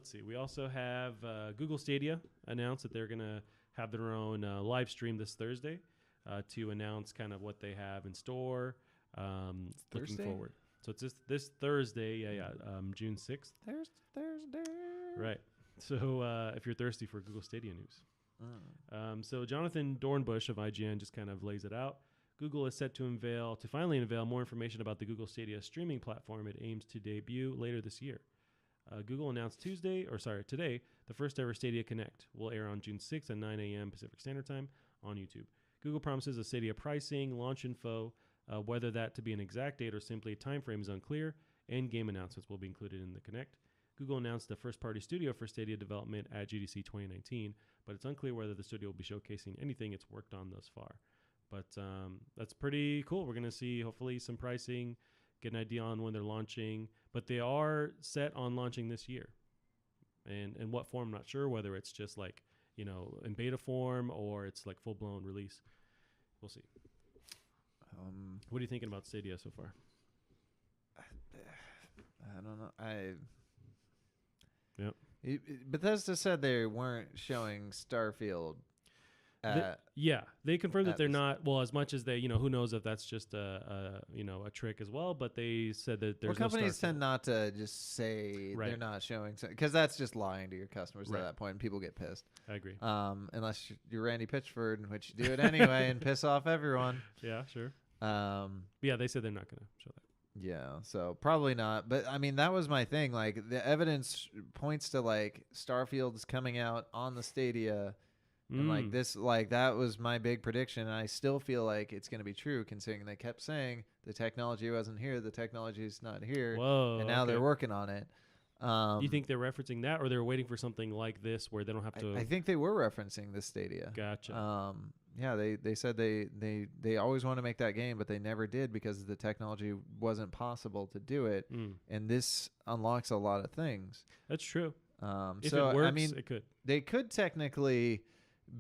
let's see. We also have Google Stadia announced that they're going to have their own live stream this Thursday to announce kind of what they have in store. Looking forward. So it's this Thursday, June 6th. Thursday. Right. So if you're thirsty for Google Stadia news. So Jonathan Dornbush of IGN just kind of lays it out. Google is set to finally unveil more information about the Google Stadia streaming platform it aims to debut later this year. Google announced today, the first ever Stadia Connect will air on June 6th at 9 a.m. Pacific Standard Time on YouTube. Google promises a Stadia pricing, launch info, whether that to be an exact date or simply a time frame is unclear, and game announcements will be included in the Connect. Google announced the first-party studio for Stadia development at GDC 2019, but it's unclear whether the studio will be showcasing anything it's worked on thus far. But that's pretty cool. We're going to see, hopefully, some pricing, get an idea on when they're launching. But they are set on launching this year. And in what form, I'm not sure, whether it's just like, in beta form or it's like full-blown release. We'll see. What are you thinking about Stadia so far? I don't know. Yep. Bethesda said they weren't showing Starfield. They confirmed that they're not. Well, as much as they, who knows if that's just a trick as well. But they said that there's companies tend not to just say they're not showing, because that's just lying to your customers at that point, and people get pissed. I agree. Unless you're Randy Pitchford, in which you do it anyway and piss off everyone. Yeah, sure. They said they're not going to show that. Yeah, so probably not. But I mean, that was my thing. Like, the evidence points to like Starfield's coming out on the Stadia. And like this, like that was my big prediction, and I still feel like it's going to be true, considering they kept saying the technology wasn't here, the technology is not here, and now they're working on it. You think they're referencing that, or they're waiting for something like this where they don't have to? I think they were referencing the Stadia. Gotcha. They said they always want to make that game, but they never did because the technology wasn't possible to do it, and this unlocks a lot of things. That's true. If so it works, I mean, it could. They could technically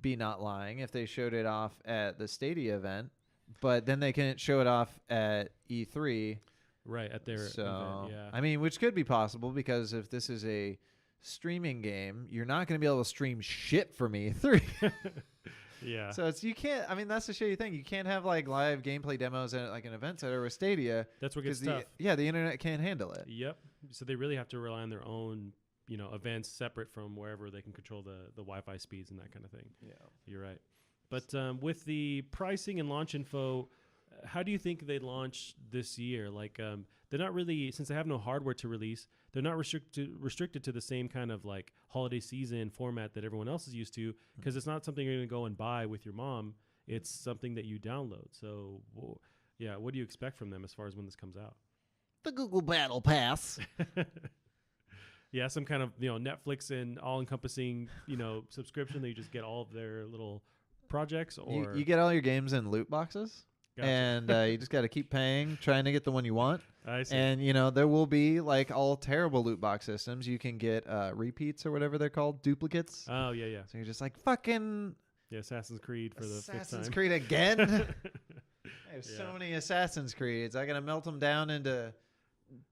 be not lying if they showed it off at the Stadia event, but then they couldn't show it off at E3. Right, at their event, yeah. I mean, which could be possible, because if this is a streaming game, you're not going to be able to stream shit from E3. Yeah. So you can't, I mean, that's the shitty thing. You can't have like live gameplay demos at like an event center with Stadia. That's what gets tough. The internet can't handle it. Yep. So they really have to rely on their own events separate from wherever they can control the Wi-Fi speeds and that kind of thing. Yeah, you're right. But with the pricing and launch info, how do you think they launch this year? Like, they're not really, since they have no hardware to release, they're not restricted to the same kind of like holiday season format that everyone else is used to, because it's not something you're going to go and buy with your mom. It's something that you download. So, what do you expect from them as far as when this comes out? The Google Battle Pass. Yeah, some kind of Netflix and all-encompassing subscription that you just get all of their little projects, or you get all your games in loot boxes. Gotcha. And you just got to keep paying, trying to get the one you want. I see. And there will be like all terrible loot box systems. You can get repeats or whatever they're called, duplicates. Oh yeah. So you're just like fucking Assassin's Creed for the fifth time. Assassin's Creed again. I have so many Assassin's Creeds. I gotta melt them down into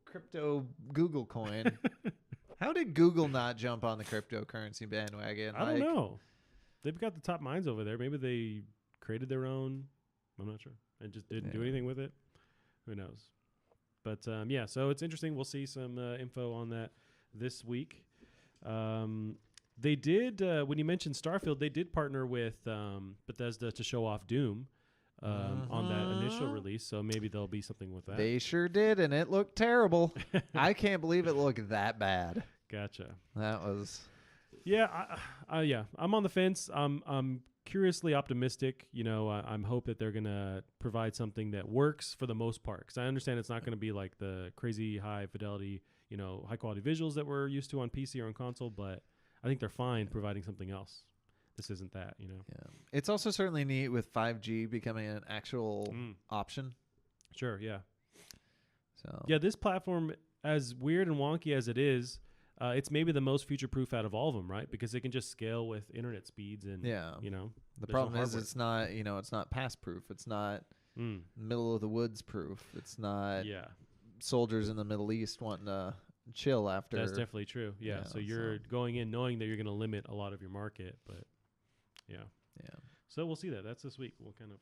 crypto Google coin. How did Google not jump on the cryptocurrency bandwagon? I don't know. They've got the top minds over there. Maybe they created their own. I'm not sure. And just didn't do anything with it. Who knows? But so it's interesting. We'll see some info on that this week. They did, when you mentioned Starfield, they did partner with Bethesda to show off Doom on that initial release. So maybe there'll be something with that. They sure did, and it looked terrible. I can't believe it looked that bad. Gotcha. That was... Yeah, I'm on the fence. I'm curiously optimistic. I'm hope that they're gonna provide something that works for the most part, because I understand it's not going to be like the crazy high fidelity, high quality visuals that we're used to on PC or on console. But I think they're fine providing something else. This isn't that, Yeah. It's also certainly neat with 5G becoming an actual option. Sure. Yeah. So this platform, as weird and wonky as it is, it's maybe the most future-proof out of all of them, right? Because it can just scale with internet speeds, and the problem is it's not, it's not pass-proof. It's not middle of the woods proof. It's not soldiers in the Middle East wanting to chill after. That's definitely true. Yeah. So you're going in knowing that you're going to limit a lot of your market, but yeah. Yeah. So we'll see that. That's this week. We'll kind of